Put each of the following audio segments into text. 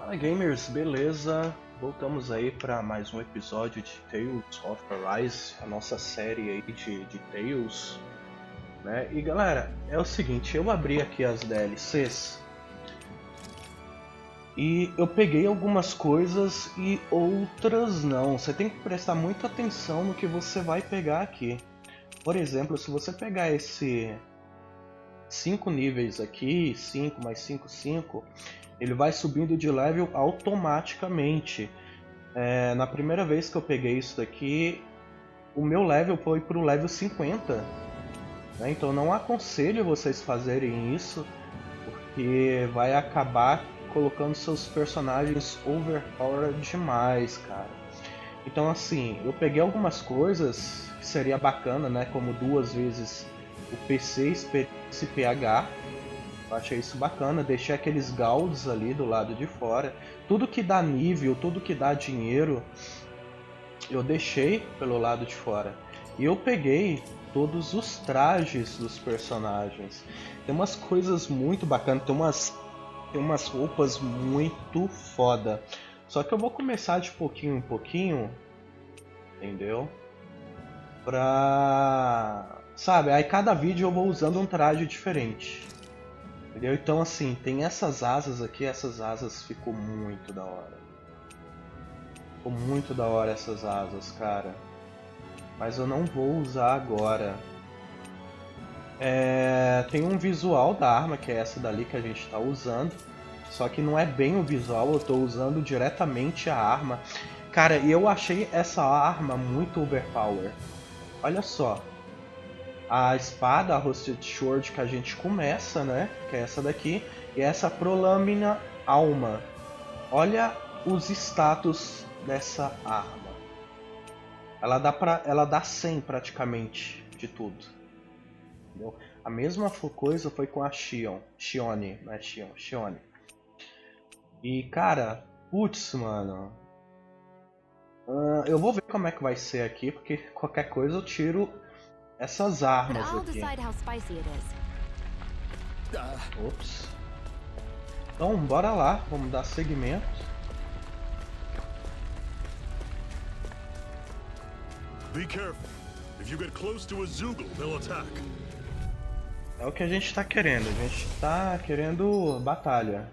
Fala gamers, beleza? Voltamos aí para mais um episódio de Tales of Arise, a nossa série aí de Tales, né? E galera, é o seguinte, eu abri aqui as DLCs e eu peguei algumas coisas e outras não. Você tem que prestar muita atenção no que você vai pegar aqui. Por exemplo, se você pegar esse 5 níveis aqui, 5 mais 5, 5, ele vai subindo de level automaticamente. Na primeira vez que eu peguei isso daqui, o meu level foi pro level 50. Né? Então não aconselho vocês fazerem isso, porque vai acabar colocando seus personagens overpowered demais, cara. Então assim, eu peguei algumas coisas que seria bacana, né? Como 2 vezes o PC esse PH. Eu achei isso bacana, deixei aqueles galds ali do lado de fora. Tudo que dá nível, tudo que dá dinheiro, eu deixei pelo lado de fora. E eu peguei todos os trajes dos personagens. Tem umas coisas muito bacanas, tem umas roupas muito foda. Só que eu vou começar de pouquinho em pouquinho, entendeu? Sabe, aí cada vídeo eu vou usando um traje diferente. Entendeu? Então assim, tem essas asas aqui, essas asas ficou muito da hora. Ficou muito da hora essas asas, cara. Mas eu não vou usar agora. Tem um visual da arma, que é essa dali que a gente está usando. Só que não é bem o visual, eu estou usando diretamente a arma. Cara, e eu achei essa arma muito overpower. Olha só. A espada, a Rusted Sword que a gente começa, né? Que é essa daqui. E essa Prolâmina Alma. Olha os status dessa arma. Ela dá 100 praticamente de tudo. Entendeu? A mesma coisa foi com a Shione, não é Shione. E cara, putz, mano. Eu vou ver como é que vai ser aqui, porque qualquer coisa eu tiro essas armas aqui. Ops. Então, bora lá, vamos dar seguimento. Be careful. If you get close to a Zoogle, they'll attack. É o que a gente tá querendo. A gente tá querendo batalha.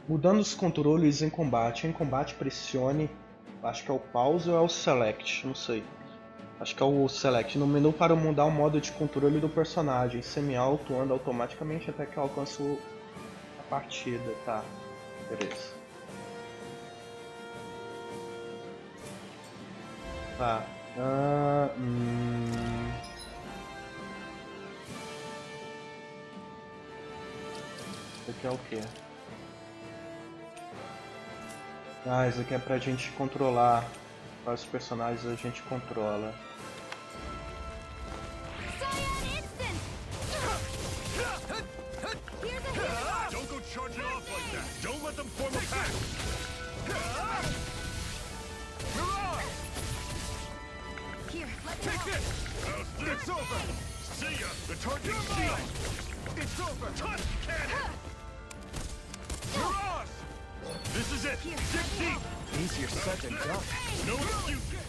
Mudando os controles em combate. Em combate, pressione. Acho que é o pause ou é o select, não sei. Acho que é o Select. No menu para mudar o modo de controle do personagem. Semi-alto anda automaticamente até que eu alcanço a partida. Tá, beleza. Tá. Isso aqui é o quê? Isso aqui é pra gente controlar. Quais personagens a gente controla. Don't go charging off like that. Don't let them form a pack. Here, let me Take help. this. It's over. See ya. The target's sealed. It's over. Touch cannon. Mirage. This is it. Here, Dig let me deep. help. Easier said than done. No excuses.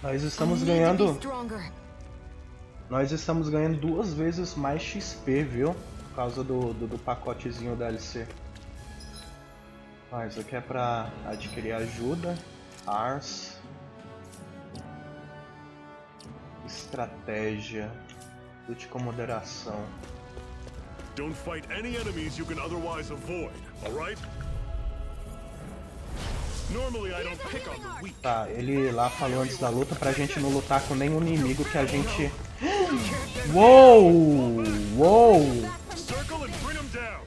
Nós estamos ganhando 2 vezes mais XP, viu? Por causa do pacotezinho DLC. Isso aqui é pra adquirir ajuda. Ars. Estratégia. Lute com moderação. Don't fight any enemies you can otherwise avoid, all right? Normally I don't pick on the weak. Tá, ele lá falou antes da luta pra gente não lutar com nenhum inimigo que a gente... Uou! Uou! Circle and bring them down.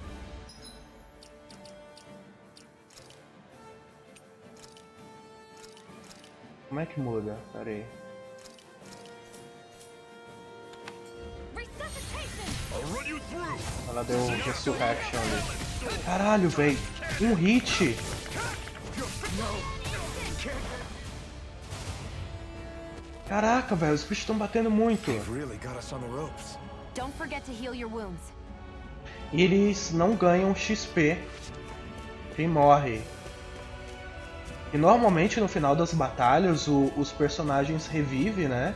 Como é que muda? Pera aí. I'll run you through. Ela deu Resurrection ali. Caralho, véi! Um hit! Caraca, velho, os bichos estão batendo muito. Really got us on the ropes. Don't forget to heal your wounds. eles não ganham XP quem morre. E normalmente no final das batalhas os personagens revivem, né?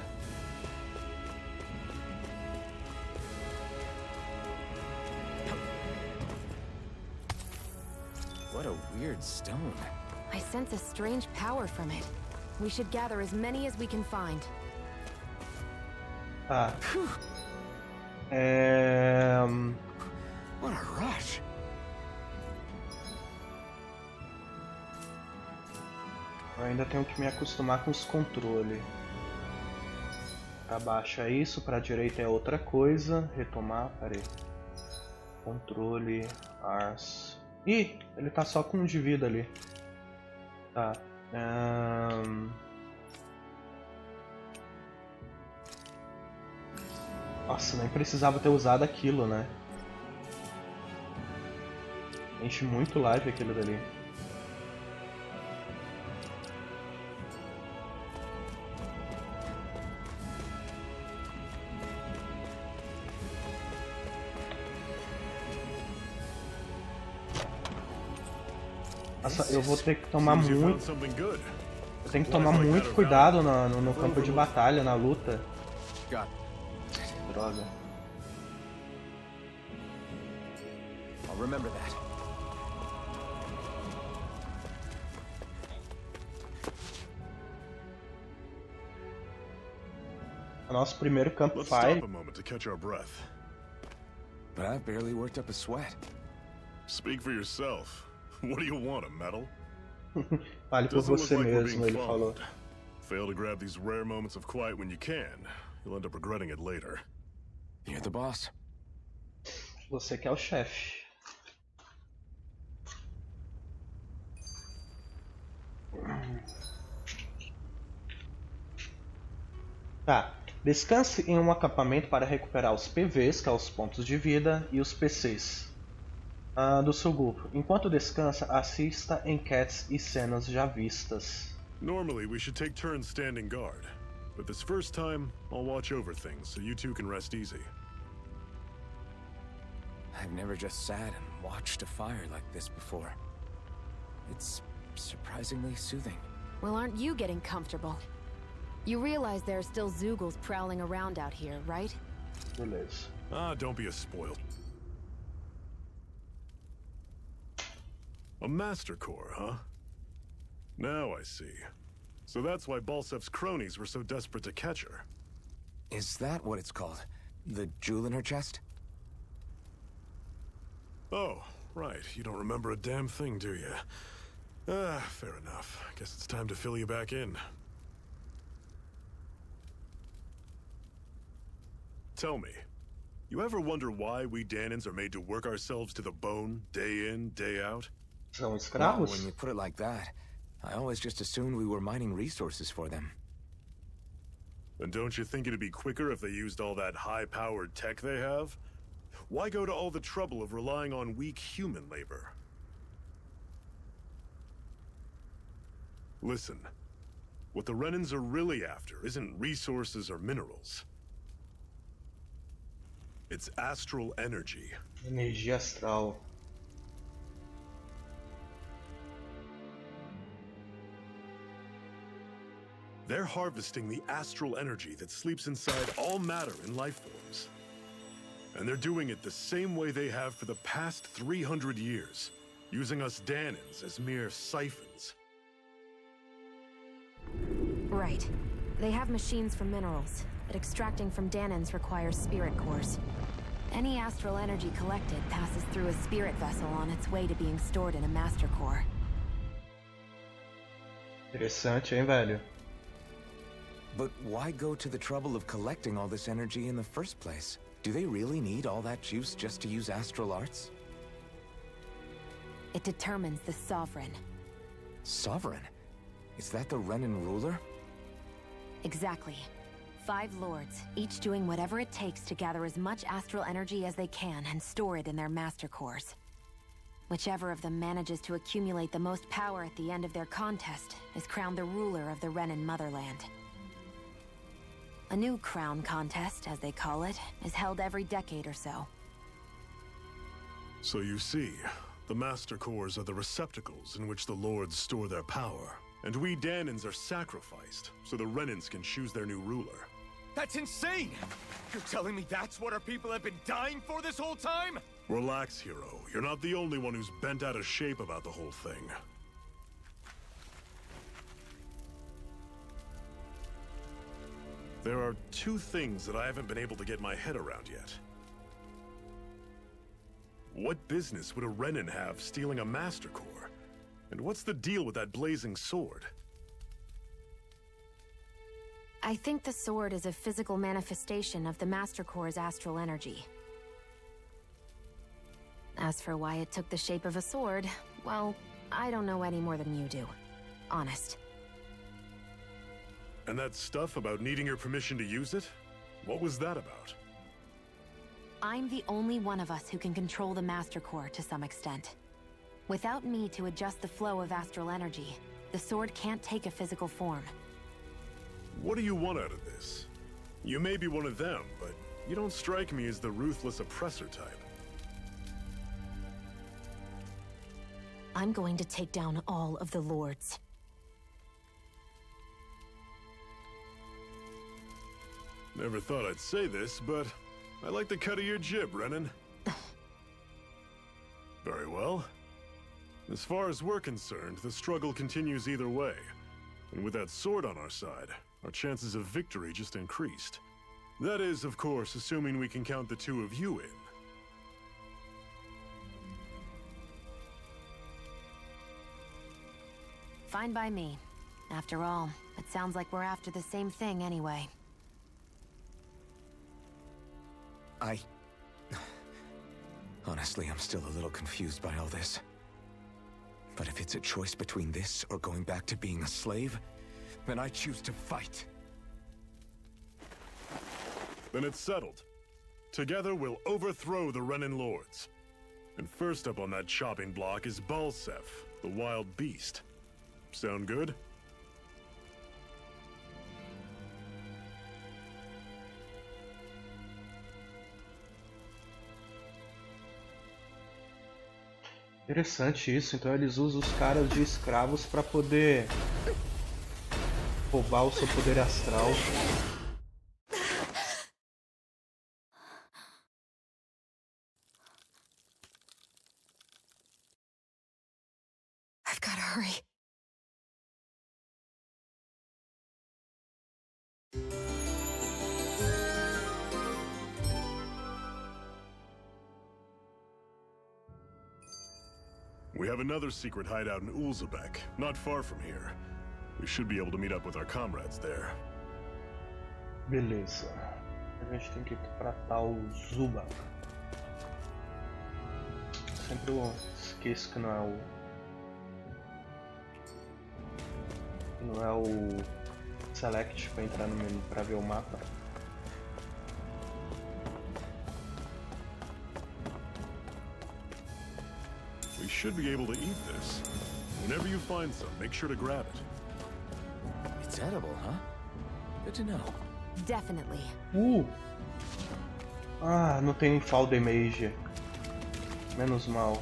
What a weird stone. I sense a strange power from it. We should gather as many as we can find. Tá. What a rush. Eu ainda tenho que me acostumar com os controles. Pra baixo é isso, pra direita é outra coisa. Retomar, peraí. Controle, Ars. Ih, ele tá só com um de vida ali. Tá. Nossa, nem precisava ter usado aquilo, né? Enche muito live aquilo dali. Nossa, eu vou ter que tomar muito. Eu tenho que tomar muito cuidado no campo de batalha, na luta. Droga. I'll remember that. Nosso primeiro Let's campfire. stop a moment to catch our breath. But I've barely worked up a sweat. Speak for yourself. What do you want, a medal? Fale por Doesn't look você like we're mesmo, being ele falou. followed. Fail to grab these rare moments of quiet when you can. You'll end up regretting it later. You're the boss. Você que é o chefe. Tá. Descanse em um acampamento para recuperar os PVs, que são os pontos de vida, e os PCs do seu grupo. Enquanto descansa, assista enquetes e cenas já vistas. Normally, we should take turns standing guard. But this first time, I'll watch over things so you two can rest easy. I've never just sat and watched a fire like this before. It's surprisingly soothing. Well, aren't you getting comfortable? You realize there are still Zoogles prowling around out here, right? Beleza. Ah, don't be a spoiled. A Master Core, huh? Now I see. So that's why Balsef's cronies were so desperate to catch her. Is that what it's called? The jewel in her chest? Oh, right. You don't remember a damn thing, do you? Ah, fair enough. Guess it's time to fill you back in. Tell me, you ever wonder why we Danans are made to work ourselves to the bone, day in, day out? São Well, escravos? when you put it like that, I always just assumed we were mining resources for them. And don't you think it'd be quicker if they used all that high-powered tech they have? Why go to all the trouble of relying on weak human labor? Listen, what the Renans are really after isn't resources or minerals. It's astral energy. Energia astral. They're harvesting the astral energy that sleeps inside all matter in life forms. And they're doing it the same way they have for the past 300 years, using us Danans as mere siphons. Right. They have machines for minerals, but extracting from Danans requires spirit cores. Any astral energy collected passes through a spirit vessel on its way to being stored in a master core. Interessante, hein, velho? But why go to the trouble of collecting all this energy in the first place? Do they really need all that juice just to use astral arts? It determines the sovereign. Sovereign? Is that the Renan ruler? Exactly. 5 lords, each doing whatever it takes to gather as much astral energy as they can and store it in their master cores. Whichever of them manages to accumulate the most power at the end of their contest is crowned the ruler of the Renan motherland. A new crown contest, as they call it, is held every decade or so. So you see, the Master Cores are the receptacles in which the Lords store their power. And we Danins are sacrificed, so the Renans can choose their new ruler. That's insane! You're telling me that's what our people have been dying for this whole time? Relax, hero. You're not the only one who's bent out of shape about the whole thing. There are two things that I haven't been able to get my head around yet. What business would a Renan have stealing a Master Core? And what's the deal with that blazing sword? I think the sword is a physical manifestation of the Master Core's astral energy. As for why it took the shape of a sword, well, I don't know any more than you do. Honest. And that stuff about needing your permission to use it? What was that about? I'm the only one of us who can control the Master Core to some extent. Without me to adjust the flow of astral energy, the sword can't take a physical form. What do you want out of this? You may be one of them, but you don't strike me as the ruthless oppressor type. I'm going to take down all of the Lords. Never thought I'd say this, but I like the cut of your jib, Renan. Very well. As far as we're concerned, the struggle continues either way. And with that sword on our side, our chances of victory just increased. That is, of course, assuming we can count the two of you in. Fine by me. After all, it sounds like we're after the same thing anyway. Honestly, I'm still a little confused by all this. But if it's a choice between this or going back to being a slave, then I choose to fight. Then it's settled. Together we'll overthrow the Renan Lords. And first up on that chopping block is Balsef, the wild beast. Sound good? Interessante isso, então eles usam os caras de escravos para poder roubar o seu poder astral. I've gotta hurry. We have another secret hideout in Ulzebek, not far from here. We should be able to meet up with our comrades there. Beleza. A gente tem que ir pra tal Zuba. Sempre eu esqueço que não é o Select pra entrar no menu pra ver o mapa. We should be able to eat this. Whenever you find some, make sure to grab it. It's edible, huh? Good to know. Definitely. Ah, não tem fall damage. Menos mal.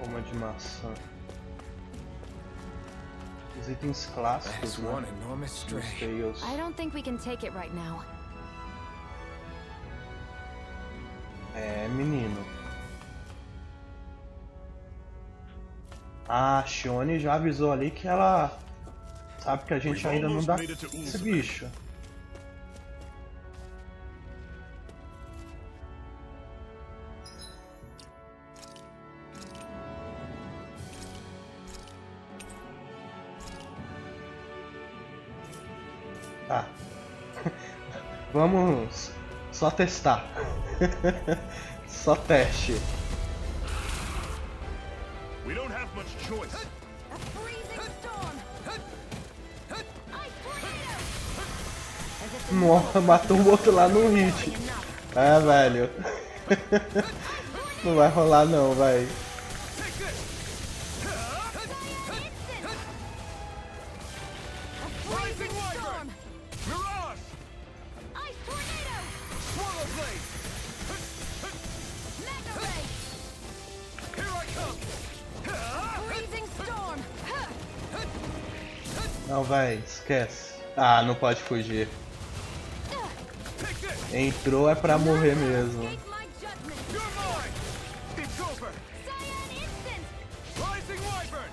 Uma de maçã. Os itens clássicos, That's né? one enormous Dos stray. Tales. I don't think we can take it right now. É, menino. A Shione já avisou ali que ela sabe que a gente We've ainda não almost dá made it to esse Ulzebek. bicho. Tá. Vamos Só testar. Só teste. We don't have much choice. A freezing storm. Ice tornado. As if the Nossa, matou o outro lá no hit. Ah, velho. Não vai rolar não, vai. Rising Wyvern! Mirage! Ice tornado. Swallow Blade! Mega ray. Here I come! Freezing storm. Não, vai, esquece. Ah, não pode fugir. Take this! Entrou é pra morrer mesmo. Escape my judgment. You're mine! It's over! Cyan instant. Rising Wyvern!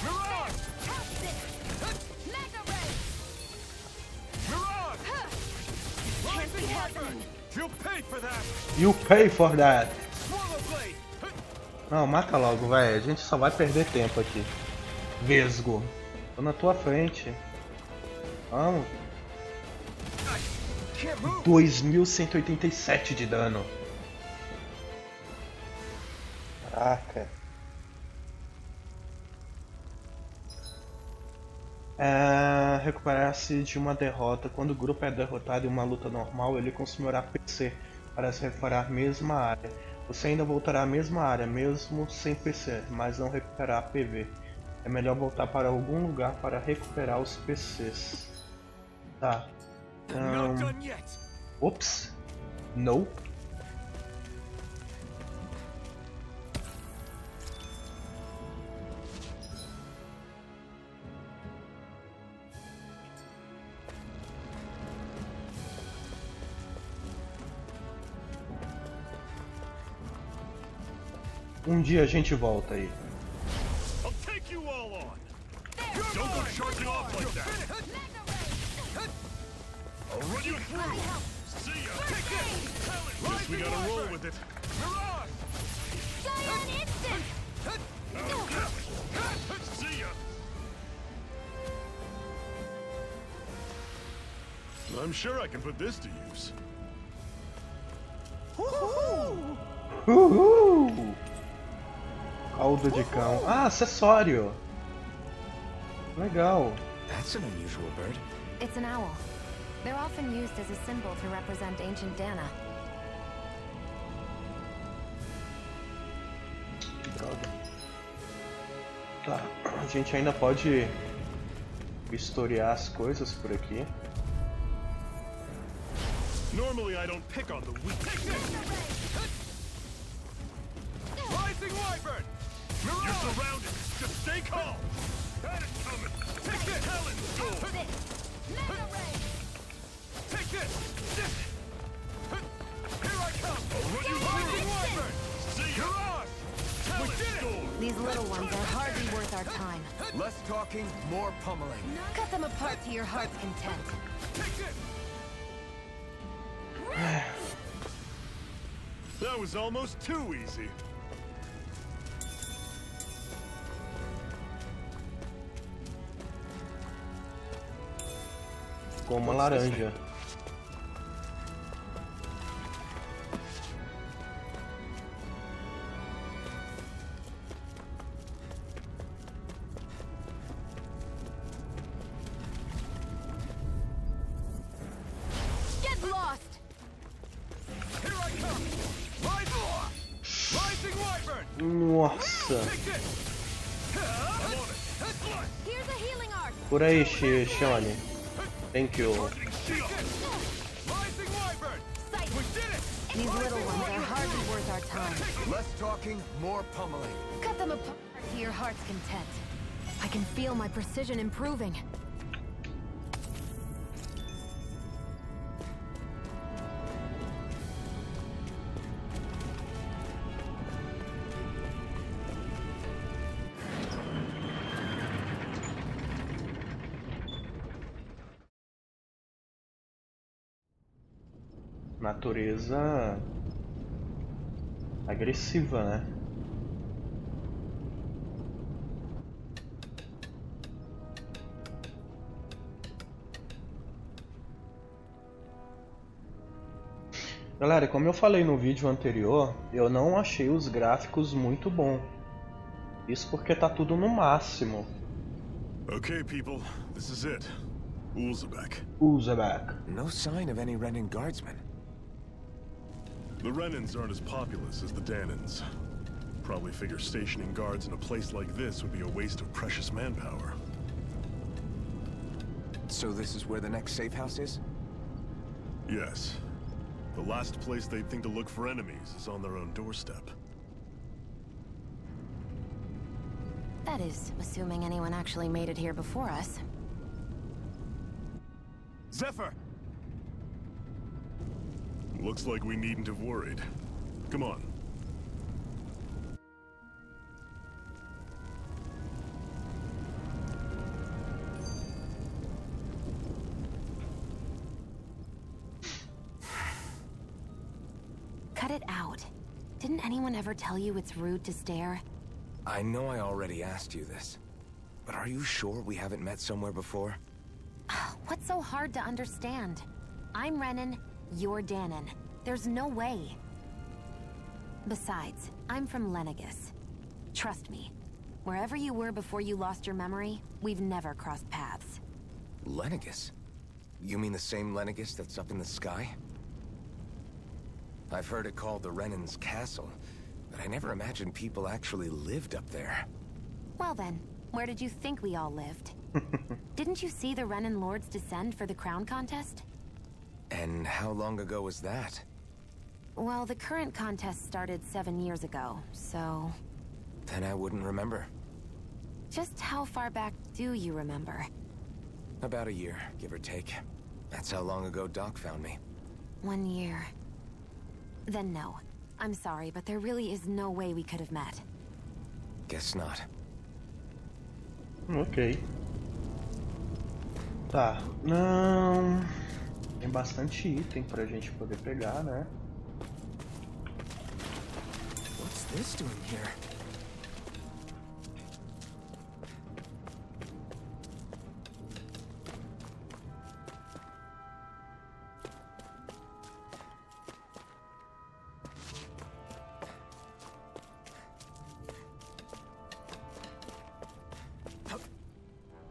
Mirage! Toxic. Mega ray. Mirage! Can't be Rising happening. Wyvern! You'll pay for that! You pay for that. Swallow Blade! Não, mata logo, vai. A gente só vai perder tempo aqui. Vesgo. Tô na tua frente. Vamos. Can't move! 2187 de dano. Caraca. Recuperar-se de uma derrota. Quando o grupo é derrotado em uma luta normal, ele consumirá PC para se recuperar a mesma área. Você ainda voltará à mesma área, mesmo sem PC, mas não recuperar PV. É melhor voltar para algum lugar para recuperar os PCs. Tá. Not done yet! Ops. No. Um dia a gente volta aí. I'll take you all on. Don't go charging off like that. I'll run you through. See ya. Guess we gotta roll with it. Mirage! Cyan instant. See ya. I'm sure I can put this to use. Uhul! Caldo de cão. Ah, acessório. Legal. That's an unusual bird. It's an owl. They're often used as a symbol to represent ancient Dana. Que droga. Tá, a gente ainda pode historiar as coisas por aqui. Normally I don't pick on the weak. Rising Wyvern! You're Mirage! surrounded. Just stay calm. That is coming. Take this! Helen's door. Toxic. Mega ray. Take this! Here I come! I'll run you Rising through. Wyvern! See ya. Mirage! We Helen's did it! door. These little ones are hardly worth our time. Less talking, more pummeling. Cut them apart to your heart's content. Take this! That was almost too easy. Com uma laranja. Get lost! Here I come! Rising Wyvern! Nossa. Take this! I'm on it! Here's a healing art! Por aí, Shone. Thank you. Rising Wyvern! Sight. We did it! These little ones are hardly worth our time. Less talking, more pummeling. Cut them apart to your heart's content. I can feel my precision improving. Natureza agressiva, né? Galera, como eu falei no vídeo anterior, eu não achei os gráficos muito bons. Isso porque tá tudo no máximo. Okay, people, this is it. Ulzebek. Uzebek. No sign of any Renan guardsmen. The Renans aren't as populous as the Danans. Probably figure stationing guards in a place like this would be a waste of precious manpower. So this is where the next safe house is? Yes. The last place they'd think to look for enemies is on their own doorstep. That is, assuming anyone actually made it here before us. Zephyr! Looks like we needn't have worried. Come on. Cut it out. Didn't anyone ever tell you it's rude to stare? I know I already asked you this, but are you sure we haven't met somewhere before? What's so hard to understand? I'm Renan, you're Danon. There's no way. Besides, I'm from Lenegus. Trust me, wherever you were before you lost your memory, we've never crossed paths. Lenegus? You mean the same Lenegus that's up in the sky? I've heard it called the Renan's Castle, but I never imagined people actually lived up there. Well then, where did you think we all lived? Didn't you see the Renan Lords descend for the crown contest? And how long ago was that? Well, the current contest started 7 years ago, so... Then I wouldn't remember. Just how far back do you remember? About a year, give or take. That's how long ago Doc found me. 1 year. Then no. I'm sorry, but there really is no way we could have met. Guess not. Ok. Tá. Não... Tem bastante item pra gente poder pegar, né? What's this doing here?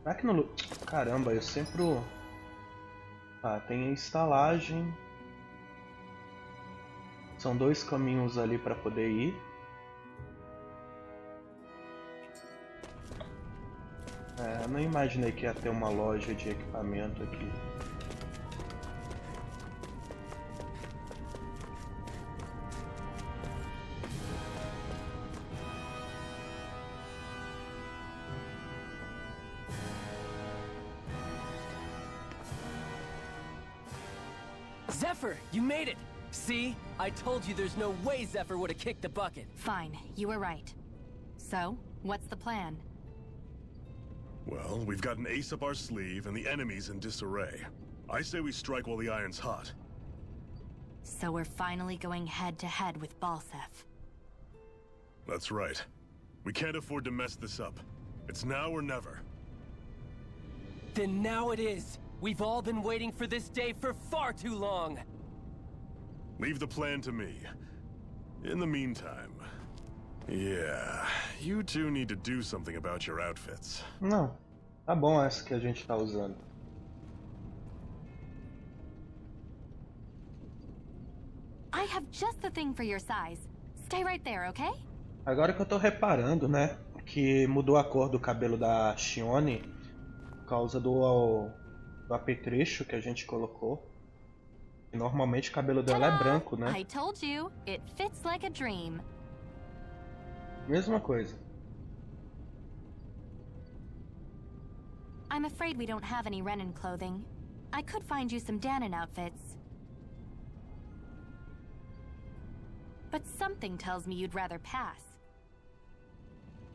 Aqui no... Caramba, eu sempre... Tá, tem a estalagem. São 2 caminhos ali pra poder ir. É, não imaginei que ia ter uma loja de equipamento aqui. Zephyr, you made it! See? I told you there's no way Zephyr would have kicked the bucket. Fine, you were right. So, what's the plan? Well, we've got an ace up our sleeve and the enemy's in disarray. I say we strike while the iron's hot. So we're finally going head-to-head with Balsef. That's right. We can't afford to mess this up. It's now or never. Then now it is! We've all been waiting for this day for far too long! Leave the plan to me. In the meantime... Yeah, you two need to do something about your outfits. Não, tá bom essa que a gente tá usando. I have just the thing for your size. Stay right there, okay? Agora que eu tô reparando, né, que mudou a cor do cabelo da Shione por causa do apetrecho que a gente colocou. E normalmente o cabelo dela é branco, né? I told you, it fits like a dream. Mesma coisa. I'm afraid we don't have any Renan clothing. I could find you some Danon outfits. But something tells me you'd rather pass.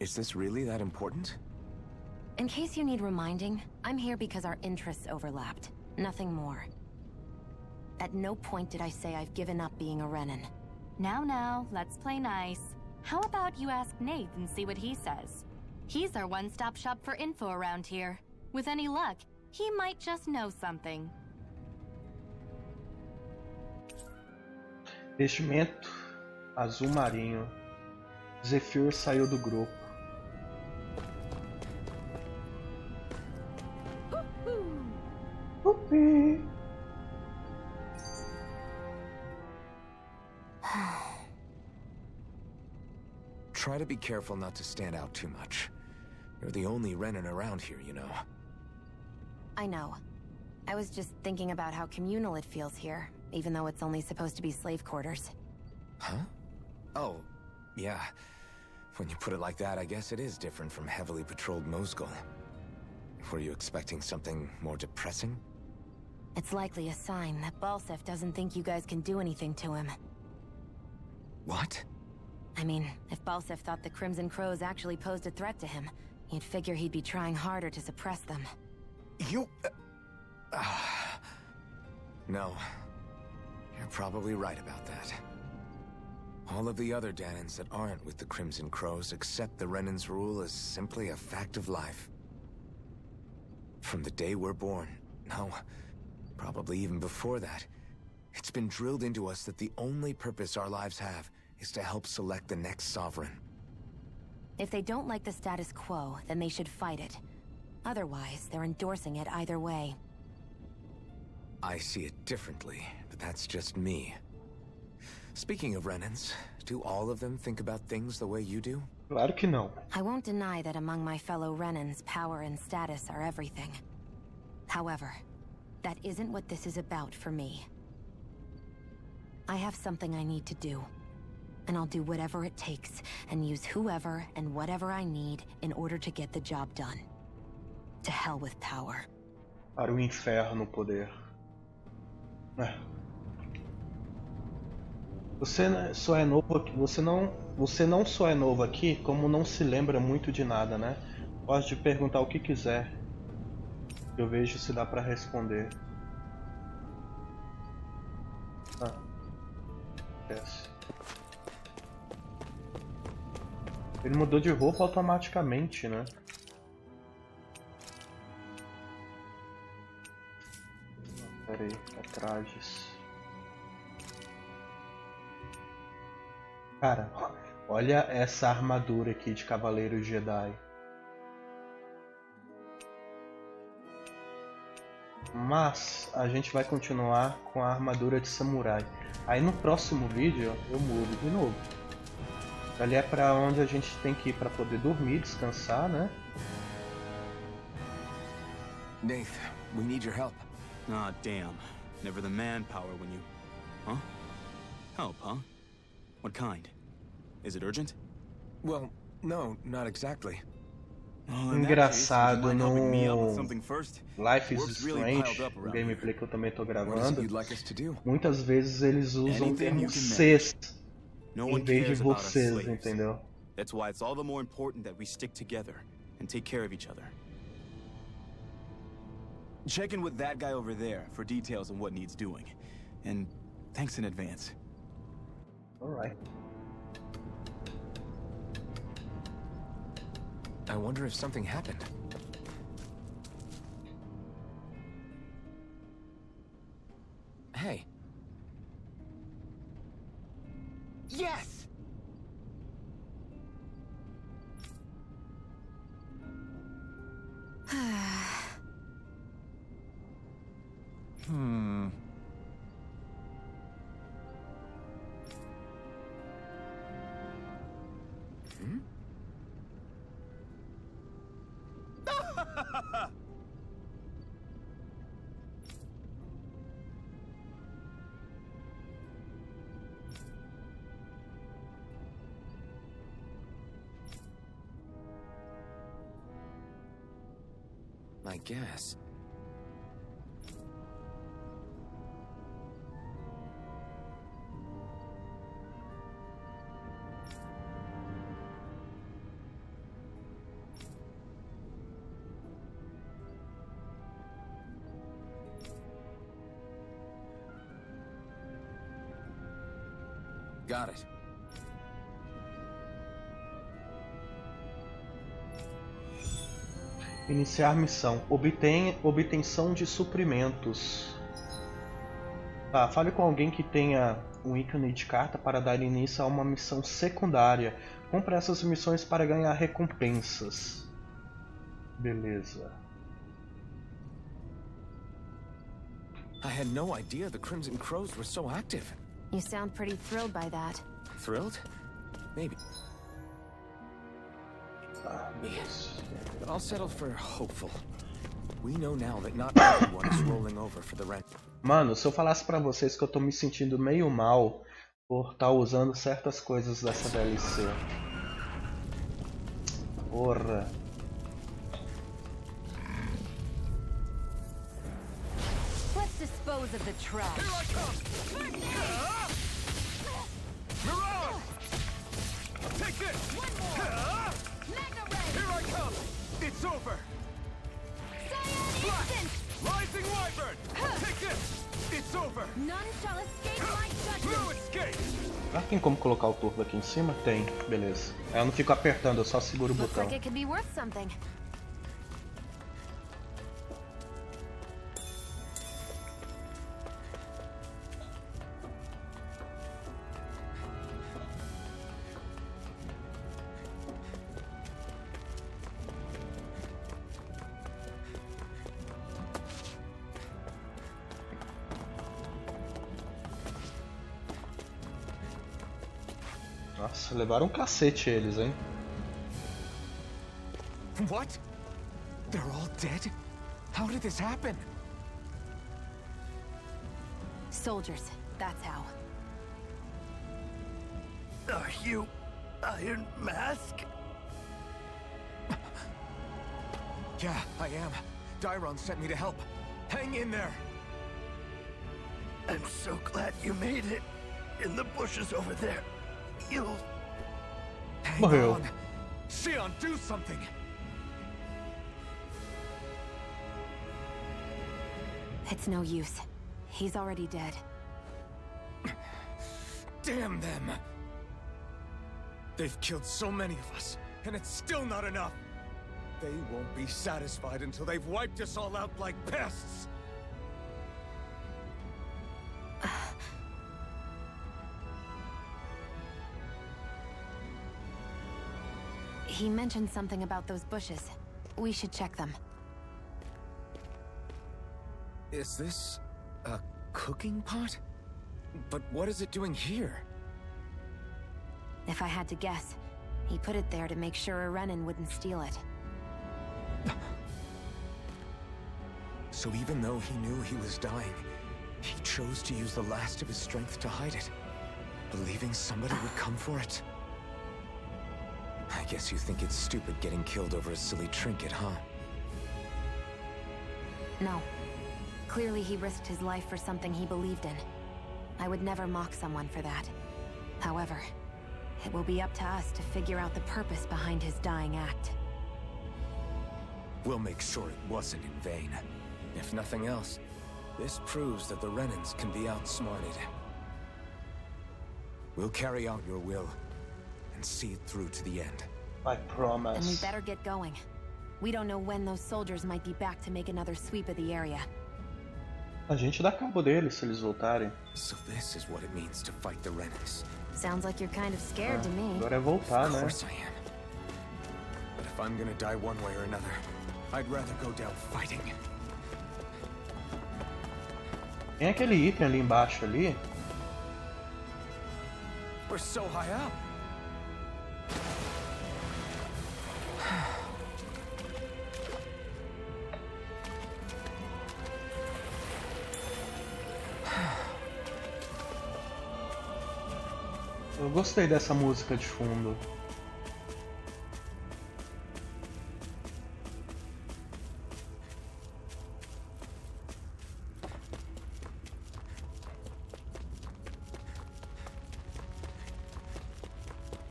Is this really that important? In case you need reminding, I'm here because our interests overlapped. Nothing more. At no point did I say I've given up being a Renan. Now, let's play nice. How about you ask Nate and see what he says? He's our one-stop shop for info around here. With any luck, he might just know something. Vestimento azul marinho. Zephyr saiu do grupo. Upi. Try to be careful not to stand out too much. You're the only Renan around here, you know. I know. I was just thinking about how communal it feels here, even though it's only supposed to be slave quarters. Huh? Oh, yeah. When you put it like that, I guess it is different from heavily patrolled Mosgul. Were you expecting something more depressing? It's likely a sign that Balsef doesn't think you guys can do anything to him. What? I mean, if Balsef thought the Crimson Crows actually posed a threat to him, you'd figure he'd be trying harder to suppress them. You... No. You're probably right about that. All of the other Danans that aren't with the Crimson Crows accept the Renan's rule as simply a fact of life. From the day we're born, no, probably even before that, it's been drilled into us that the only purpose our lives have is to help select the next sovereign. If they don't like the status quo, then they should fight it. Otherwise, they're endorsing it either way. I see it differently, but that's just me. Speaking of Renans, do all of them think about things the way you do? Claro que não. I won't deny that among my fellow Renans, power and status are everything. However, that isn't what this is about for me. I have something I need to do. And I'll do whatever it takes, and use whoever and whatever I need in order to get the job done. To hell with power. Para o inferno o poder. Você só é novo aqui. Você não só é novo aqui, como não se lembra muito de nada, né? Pode perguntar o que quiser. Eu vejo se dá para responder. Esquece. Ele mudou de roupa automaticamente, né? Pera aí, trajes. Cara, olha essa armadura aqui de Cavaleiro Jedi. Mas a gente vai continuar com a armadura de samurai. Aí no próximo vídeo eu mudo de novo. Ali é pra onde a gente tem que ir pra poder dormir, descansar, né? Nath, we need your help. Ah, damn. Never the manpower when you... Huh? Help, huh? What kind? Is it urgent? Well, no, not exactly. Well, in that case, would you Engraçado mind helping me out with no something first? Life is Work's really Strange, piled up o around gameplay here. que eu também tô What is it gravando, you'd like us to do? muitas vezes eles usam o Anything termo you can cês No em one vez de cares about us vocês, slaves. entendeu? That's why it's all the more important that we stick together and take care of each other. Check in with that guy over there for details on what needs doing. And thanks in advance. Alright. I wonder if something happened. Hey. Yes! Hmm. I guess. Got it. Iniciar missão. Obtenção de suprimentos. Tá, fale com alguém que tenha um ícone de carta para dar início a uma missão secundária. Compre essas missões para ganhar recompensas. Beleza. I had no idea the Crimson Crows were so active. You sound pretty thrilled by that. Thrilled? Maybe. Tá, beleza. But I'll settle for hopeful. We know now that not everyone is rolling over for the rent. Mano, se eu falasse pra vocês que eu tô me sentindo meio mal por estar usando certas coisas dessa DLC. Porra. Let's dispose of the trash. Here I come! Mirage! Take this! One more! Magna Ray! Here I come! It's over! Cyan Instant! Rising Wyvern! Take this! It's over! None shall escape my judgment! No escape! Ah, tem como colocar o turbo aqui em cima? Tem, beleza. Aí eu não fico apertando, eu só seguro o Looks botão. like it could be worth something. Nossa, levaram um cacete eles, hein? What? They're all dead? How did this happen? Soldiers, that's how. Are you Iron Mask? Yeah, I am. Dairon sent me to help. Hang in there. I'm so glad you made it. In the bushes over there. You'll... Hang Morreu. on. Xion, do something. It's no use. He's already dead. Damn them. They've killed so many of us, and it's still not enough. They won't be satisfied until they've wiped us all out like pests. He mentioned something about those bushes. We should check them. Is this a cooking pot? But what is it doing here? If I had to guess, he put it there to make sure a Renin wouldn't steal it. So even though he knew he was dying, he chose to use the last of his strength to hide it, believing somebody would come for it. I guess you think it's stupid getting killed over a silly trinket, huh? No. Clearly he risked his life for something he believed in. I would never mock someone for that. However, it will be up to us to figure out the purpose behind his dying act. We'll make sure it wasn't in vain. If nothing else, this proves that the Renins can be outsmarted. We'll carry out your will and see it through to the end. I And we promise. better get going. We don't know when those soldiers might be back to make another sweep of the area. A gente dá cabo deles se eles voltarem. So this is what it means to fight the Renins. Sounds like you're kind of scared to me. Agora é voltar, Of né? course I am. But if I'm gonna die one way or another, I'd rather go down fighting. Tem aquele item ali embaixo ali. We're so high up. Eu gostei dessa música de fundo.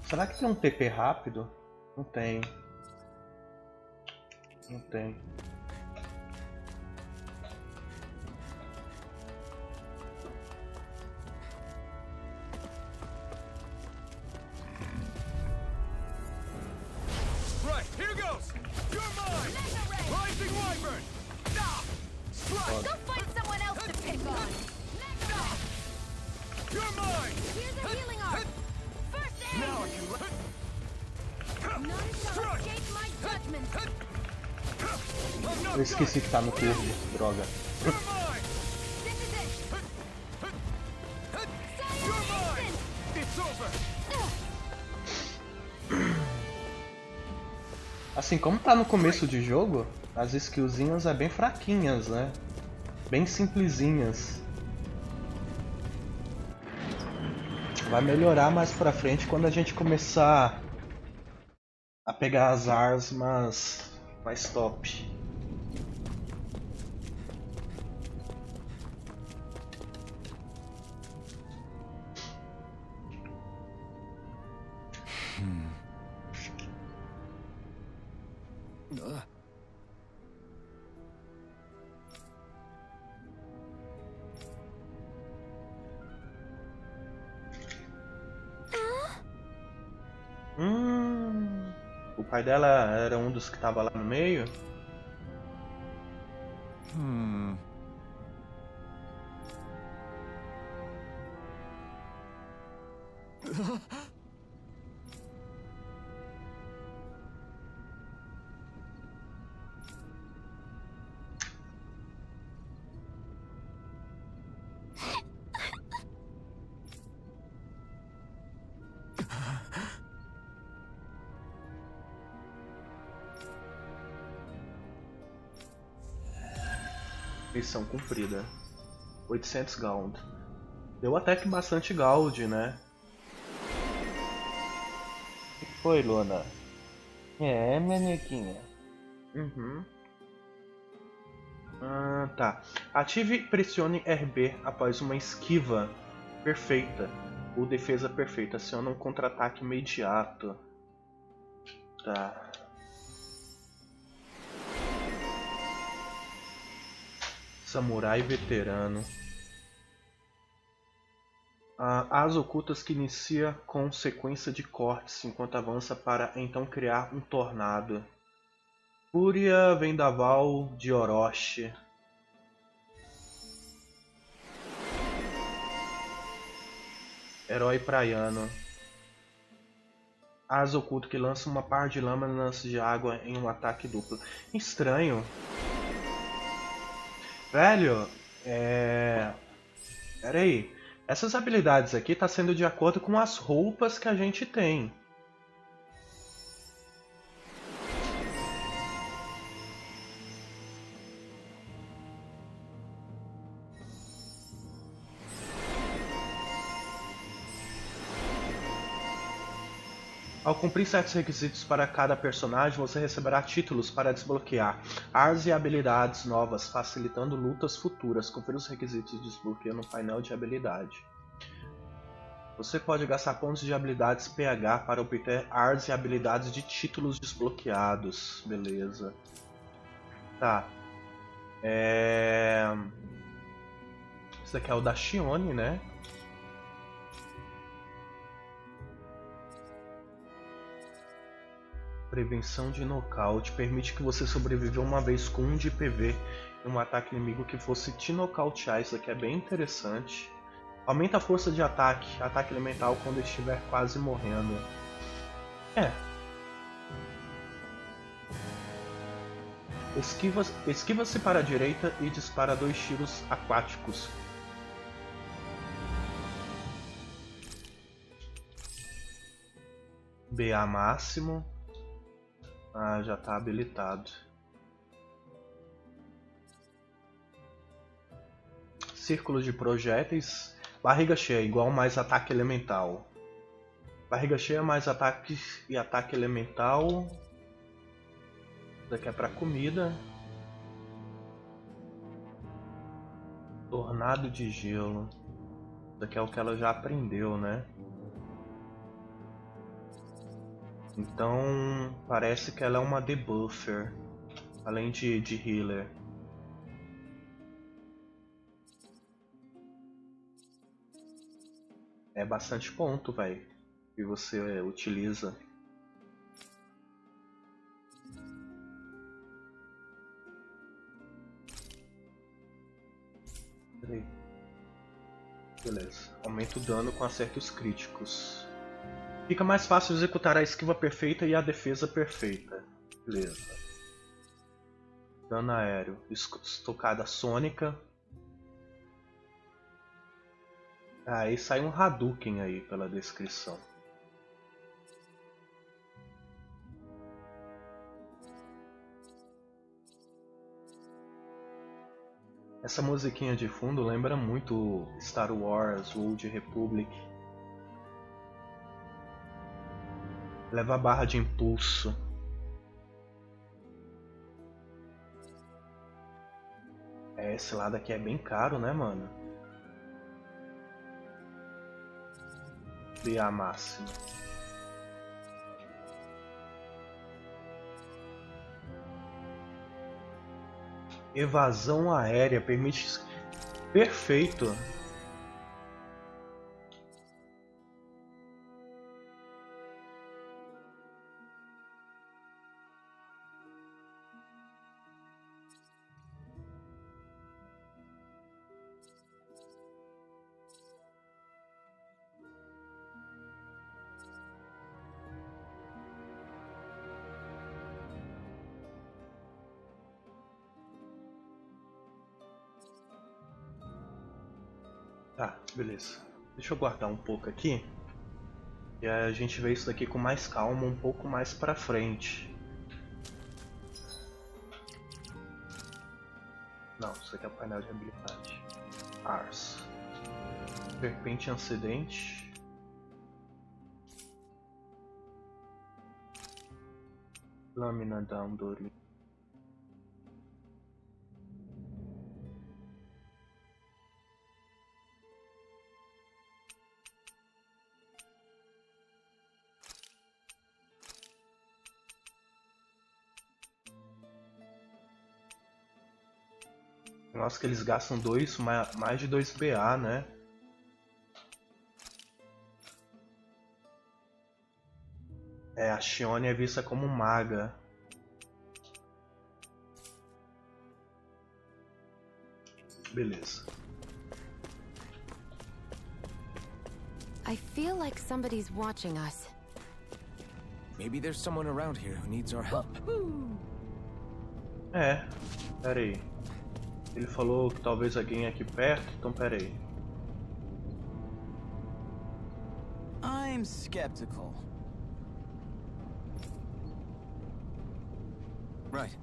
Será que tem um TP rápido? Não tem. Não tem. Right, here goes! You're mine! Rising Wyvern! Ah! Strike! Go find someone else to pick on! You're mine! Here's a healing arm! First aid! Now I can let... None shall escape my judgment! I'm not Eu esqueci que tá no turbo, droga. You're mine! This is it! You're mine! It's over! Assim, como tá no começo de jogo, as skillzinhas é bem fraquinhas, né? Bem simplesinhas. Vai melhorar mais pra frente quando a gente começar a pegar as armas mais top. O pai dela era um dos que tava lá no meio? Missão cumprida. 800 gold. Deu até que bastante gold, né? O que foi, Luna? É, manequinha. Uhum. Tá. Ative e pressione RB após uma esquiva perfeita ou defesa perfeita. Aciona um contra-ataque imediato. Tá. Samurai veterano. As ocultas que inicia com sequência de cortes enquanto avança para então criar um tornado. Fúria Vendaval de Orochi. Herói praiano. As oculto que lança uma par de lâminas de água em um ataque duplo. Estranho. Velho, Pera aí. Essas habilidades aqui tá sendo de acordo com as roupas que a gente tem. Ao cumprir certos requisitos para cada personagem, você receberá títulos para desbloquear armas e habilidades novas, facilitando lutas futuras. Confira os requisitos de desbloqueio no painel de habilidade. Você pode gastar pontos de habilidades PH para obter armas e habilidades de títulos desbloqueados. Beleza. Tá. Esse daqui é o da Shione, né? Prevenção de nocaute. Permite que você sobreviva uma vez com 1 de PV em um ataque inimigo que fosse te nocautear. Isso aqui é bem interessante. Aumenta a força de ataque. Ataque elemental quando estiver quase morrendo. Esquiva-se para a direita e dispara 2 tiros aquáticos. BA máximo. Já está habilitado. Círculo de projéteis. Barriga cheia, igual mais ataque elemental. Barriga cheia mais ataque e ataque elemental. Isso daqui é para comida. Tornado de gelo. Isso daqui é o que ela já aprendeu, né? Então, parece que ela é uma debuffer, além de healer. É bastante ponto, velho, que você utiliza. Peraí. Beleza. Aumenta o dano com acertos críticos. Fica mais fácil executar a esquiva perfeita e a defesa perfeita. Beleza. Dano aéreo. Estocada sônica. Aí sai um Hadouken aí pela descrição. Essa musiquinha de fundo lembra muito Star Wars, Old Republic. Leva a barra de impulso. Esse lado aqui é bem caro, né, mano? E a máxima. Evasão aérea permite... Perfeito! Tá, beleza. Deixa eu guardar um pouco aqui. E aí a gente vê isso daqui com mais calma, um pouco mais pra frente. Não, isso aqui é o painel de habilidade. Ars. Serpente Acidente. Lâmina da Andorinha. Nossa, que eles gastam mais de 2 BA, né? A Shione é vista como maga. Beleza. I feel like somebody's watching us. Maybe there's someone around here who needs our help. Pera aí. Ele falou que talvez alguém aqui perto, então pera aí. I'm skeptical. Right.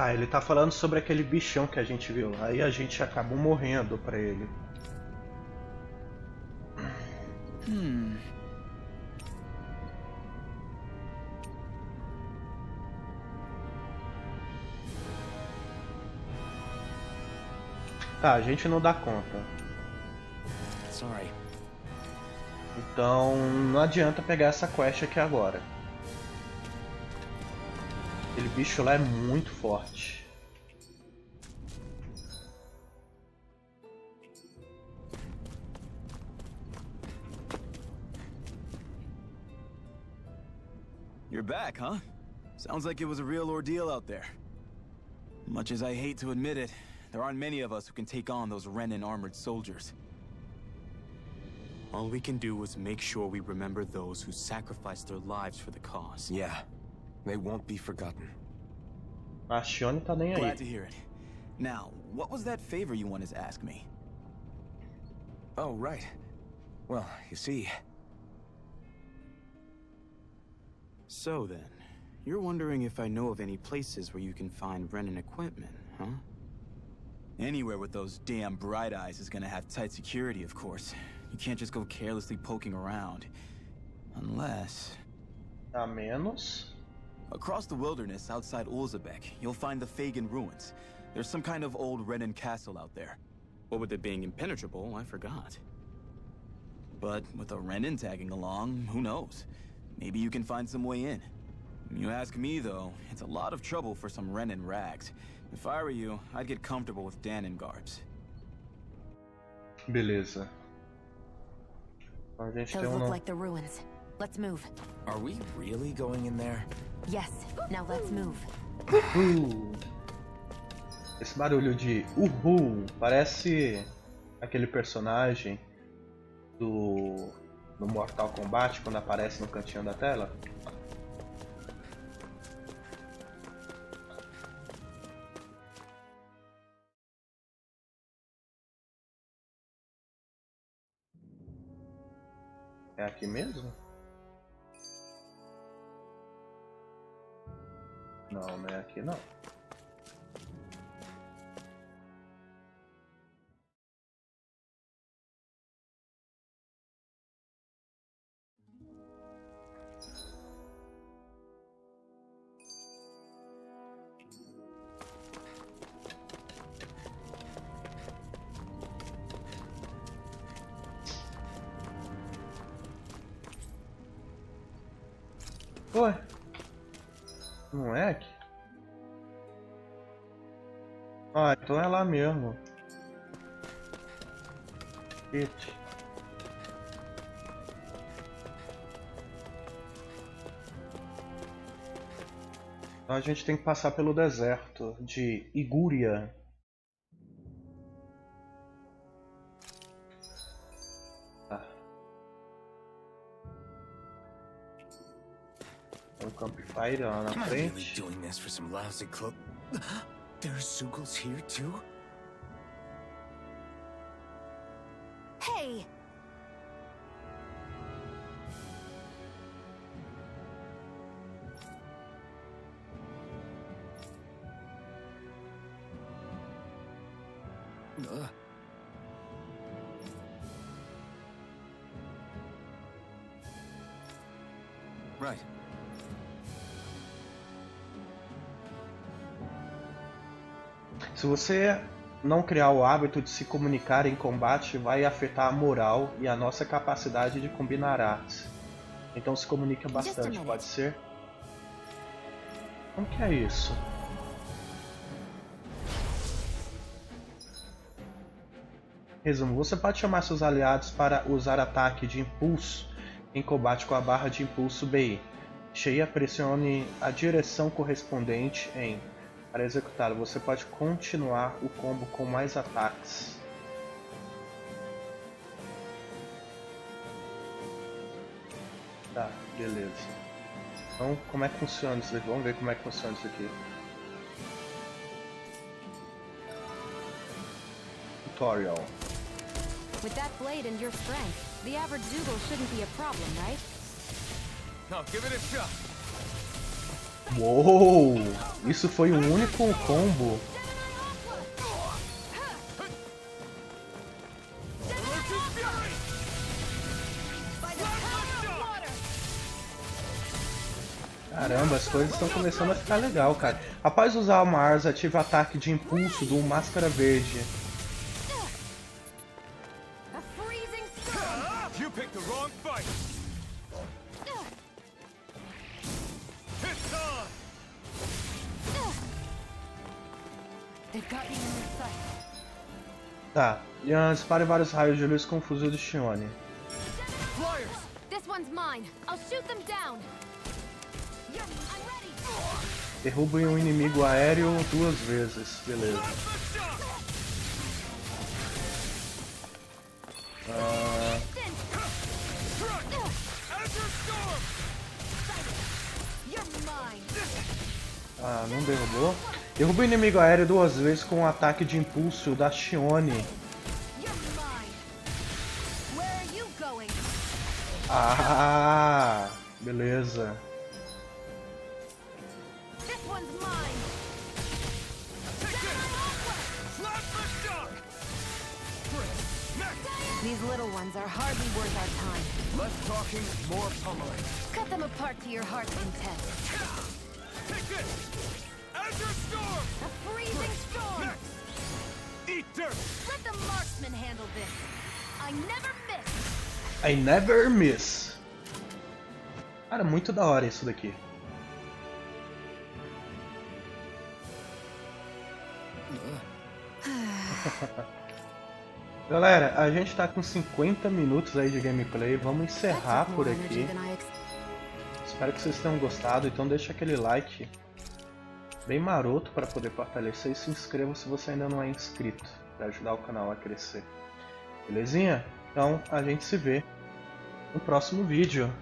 Ah, ele tá falando sobre aquele bichão que a gente viu. Aí a gente acabou morrendo pra ele. Tá, a gente não dá conta. Sorry. Então não adianta pegar essa quest aqui agora. Aquele bicho lá é muito forte. You're back, huh? Sounds like it was a real ordeal out there. Much as I hate to admit it, there aren't many of us who can take on those Renin armored soldiers. All we can do is make sure we remember those who sacrificed their lives for the cause. Yeah, they won't be forgotten. A Shione tá nem aí. Glad to hear it. Now, what was that favor you wanted to ask me? Oh, right. Well, you see... So then, you're wondering if I know of any places where you can find Renin equipment, huh? Anywhere with those damn bright eyes is gonna have tight security, of course. You can't just go carelessly poking around. Unless... A menos. Across the wilderness outside Ulzebek, you'll find the Fagin ruins. There's some kind of old Renin castle out there. What with it being impenetrable, I forgot. But with a Renin tagging along, who knows? Maybe you can find some way in. You ask me, though, it's a lot of trouble for some Renin rags. If I were you, I'd get comfortable with Danon garbs. Beleza. A gente Those tem look like the ruins. Let's move. Are we really going in there? Yes. Now let's move. Esse barulho de uhul parece aquele personagem do Mortal Kombat quando aparece no cantinho da tela. É aqui mesmo? Não, não é aqui não. Ué? Não é aqui? Ah, então é lá mesmo. It. Então a gente tem que passar pelo deserto de Igúria. Tá. Tem um campfire lá na Am I really frente. doing this for some lousy clo- There's Sugals here too? Hey! Right. Se você não criar o hábito de se comunicar em combate, vai afetar a moral e a nossa capacidade de combinar artes. Então se comunica bastante, pode ser? Como que é isso? Resumo, você pode chamar seus aliados para usar ataque de impulso em combate com a barra de impulso BI. Cheia, pressione a direção correspondente em. Para executá-lo, você pode continuar o combo com mais ataques. Tá, beleza. Então, como é que funciona isso daqui? Vamos ver como é que funciona isso aqui. Tutorial. With that blade and your strength, the average Zoogle shouldn't be a problem, right? Now give it a shot. Uou! Isso foi um único combo. Caramba, as coisas estão começando a ficar legal, cara. Após usar o Mars, ativa ataque de impulso do Máscara Verde. A freezing storm! You picked the wrong fight. It's on. They've got me in their sight. Tá, e dispare vários raios de luz com o fuzil de Shione. Flyers. This one's mine. I'll shoot them down. I'm ready. Derrubem um inimigo aéreo 2 vezes, beleza. Ah, não derrubou. Derruba o inimigo aéreo 2 vezes com um ataque de impulso da Shione. Ah, beleza. These little ones are hardly worth our time. Less talking, more pummeling. Cut them apart to your heart's content. Take this! Azure Storm! A freezing storm! Next! Eat dirt! Let the marksman handle this. I never miss. I never miss. Cara, muito da hora isso daqui. Galera, a gente tá com 50 minutos aí de gameplay, vamos encerrar por aqui. Espero que vocês tenham gostado, então deixa aquele like bem maroto para poder fortalecer e se inscreva se você ainda não é inscrito, para ajudar o canal a crescer. Belezinha? Então a gente se vê no próximo vídeo.